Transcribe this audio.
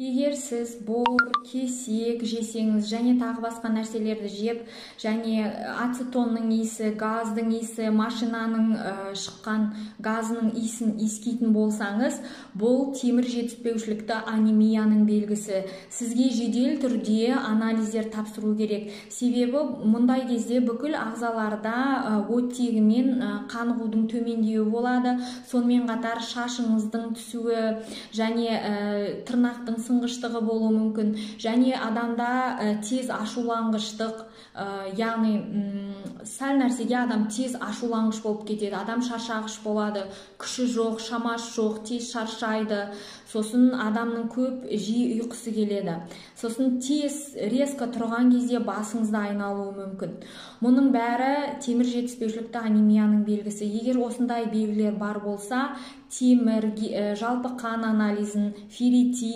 Егер сіз бор, кесек жесеңіз және тағы басқа нәрселерді жеп, және ацетонның иісі, газдың иісі, машинаның шыққан газының иісін иіскейтін болсаңыз, бұл темір жетіспеушілікті анемияның белгісі. Сізге жедел түрде анализдер тапсыру керек. Себебі мұндай кезде бүкіл ағзаларда оттегі мен қанығудың төмендеуі болады. Сонымен қатар шашыңыздың түсуі және тырнақтың сынғыштығы болуы мүмкін, және адамда тез ашуланғыштық, яғни сәл нәрсеге адам тез ашуланғыш болып кетеді, адам шаршағыш болады, күші жоқ, шамасы жоқ, тез шаршайды, сосын адамның көп жиі ұйқысы келеді, сосын тез резко тұрған кезде басыңызды айналуы мүмкін. Мұның бәрі темір жетіспеушілікті анемияның белгісі. Егер осындай белгілер бар болса, темір, жалпы қан анализін, ферритин